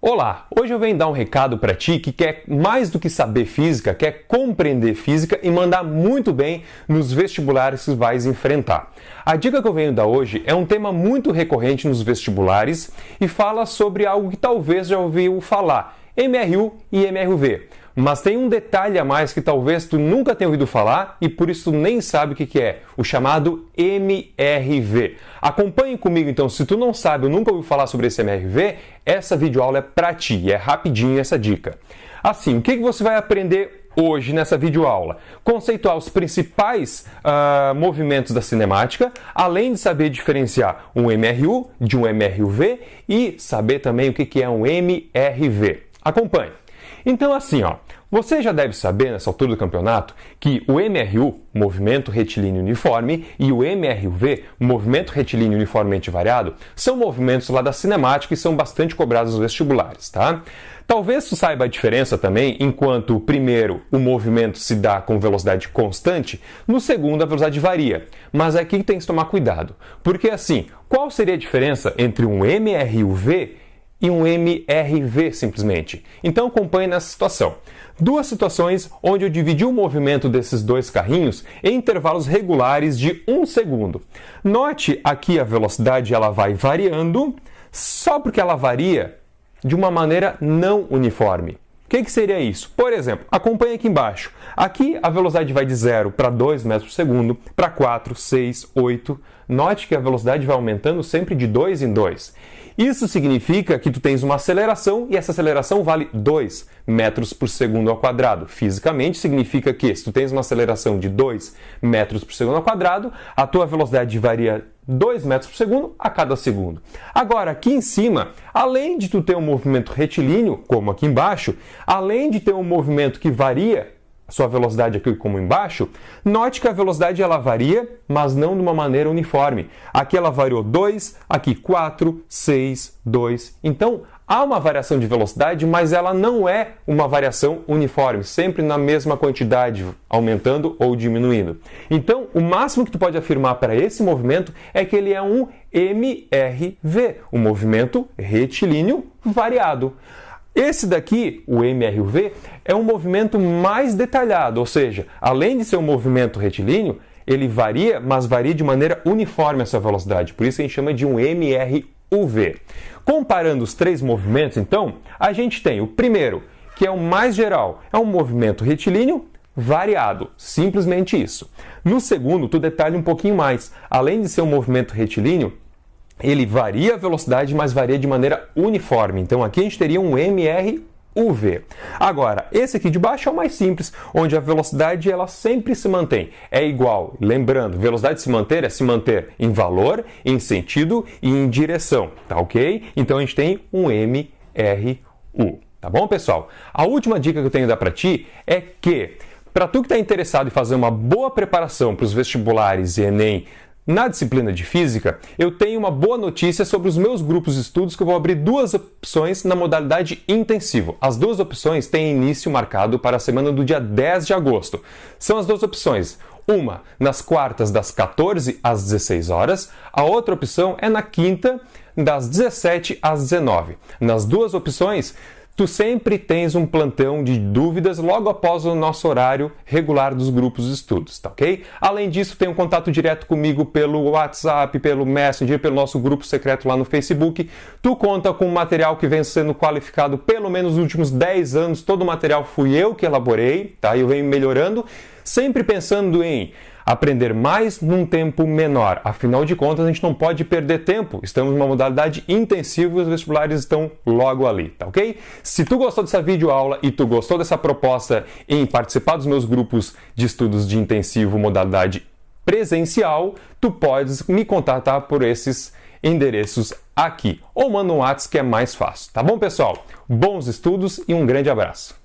Olá, hoje eu venho dar um recado para ti que quer mais do que saber física, quer compreender física e mandar muito bem nos vestibulares que vais enfrentar. A dica que eu venho dar hoje é um tema muito recorrente nos vestibulares e fala sobre algo que talvez já ouviu falar, MRU e MRV. Mas tem um detalhe a mais que talvez tu nunca tenha ouvido falar e por isso tu nem sabe o que é, o chamado MRV. Acompanhe comigo então, se tu não sabe ou nunca ouviu falar sobre esse MRV, essa videoaula é para ti, é rapidinho essa dica. Assim, o que você vai aprender hoje nessa videoaula? Conceituar os principais movimentos da cinemática, além de saber diferenciar um MRU de um MRV e saber também o que é um MRV. Acompanhe. Então assim, você já deve saber nessa altura do campeonato que o MRU, movimento retilíneo uniforme, e o MRV, movimento retilíneo uniformemente variado, são movimentos lá da cinemática e são bastante cobrados nos vestibulares, tá? Talvez tu saiba a diferença também, enquanto o primeiro o movimento se dá com velocidade constante, no segundo a velocidade varia. Mas aqui tem que tomar cuidado, porque assim, qual seria a diferença entre um MRUV e um MRV simplesmente? Então acompanhe nessa situação. Duas situações onde eu dividi o movimento desses dois carrinhos em intervalos regulares de 1 segundo. Note aqui a velocidade ela vai variando, só porque ela varia de uma maneira não uniforme. O que seria isso? Por exemplo, acompanhe aqui embaixo. Aqui a velocidade vai de 0 para 2 metros por segundo, para 4, 6, 8. Note que a velocidade vai aumentando sempre de 2 em 2. Isso significa que tu tens uma aceleração e essa aceleração vale 2 metros por segundo ao quadrado. Fisicamente significa que se tu tens uma aceleração de 2 metros por segundo ao quadrado, a tua velocidade varia 2 metros por segundo a cada segundo. Agora, aqui em cima, além de tu ter um movimento retilíneo, como aqui embaixo, além de ter um movimento que varia a sua velocidade aqui como embaixo, note que a velocidade ela varia, mas não de uma maneira uniforme. Aqui ela variou 2, aqui 4, 6, 2. Então, há uma variação de velocidade, mas ela não é uma variação uniforme, sempre na mesma quantidade, aumentando ou diminuindo. Então, o máximo que tu pode afirmar para esse movimento é que ele é um MRV, um movimento retilíneo variado. Esse daqui, o MRV, é um movimento mais detalhado, ou seja, além de ser um movimento retilíneo, ele varia, mas varia de maneira uniforme essa velocidade, por isso a gente chama de um MRUV. Comparando os três movimentos, então, a gente tem o primeiro, que é o mais geral, é um movimento retilíneo variado, simplesmente isso. No segundo, tu detalha um pouquinho mais, além de ser um movimento retilíneo, ele varia a velocidade, mas varia de maneira uniforme. Então aqui a gente teria um MRUV. Agora, esse aqui de baixo é o mais simples, onde a velocidade ela sempre se mantém. É igual, lembrando, velocidade se manter é se manter em valor, em sentido e em direção, tá ok? Então a gente tem um MRU, tá bom, pessoal? A última dica que eu tenho a dar para ti é que, para tu que está interessado em fazer uma boa preparação para os vestibulares e Enem, na disciplina de Física, eu tenho uma boa notícia sobre os meus grupos de estudos que eu vou abrir duas opções na modalidade intensivo. As duas opções têm início marcado para a semana do dia 10 de agosto. São as duas opções. Uma nas quartas das 14 às 16 horas, a outra opção é na quinta das 17 às 19. Nas duas opções, tu sempre tens um plantão de dúvidas logo após o nosso horário regular dos grupos de estudos, tá ok? Além disso, tem um contato direto comigo pelo WhatsApp, pelo Messenger, pelo nosso grupo secreto lá no Facebook. Tu conta com material que vem sendo qualificado pelo menos nos últimos 10 anos. Todo o material fui eu que elaborei, tá? Eu venho melhorando, sempre pensando em aprender mais num tempo menor. Afinal de contas, a gente não pode perder tempo. Estamos numa modalidade intensiva e os vestibulares estão logo ali, tá ok? Se tu gostou dessa videoaula e tu gostou dessa proposta em participar dos meus grupos de estudos de intensivo modalidade presencial, tu podes me contatar por esses endereços aqui. Ou manda um WhatsApp que é mais fácil. Tá bom, pessoal? Bons estudos e um grande abraço.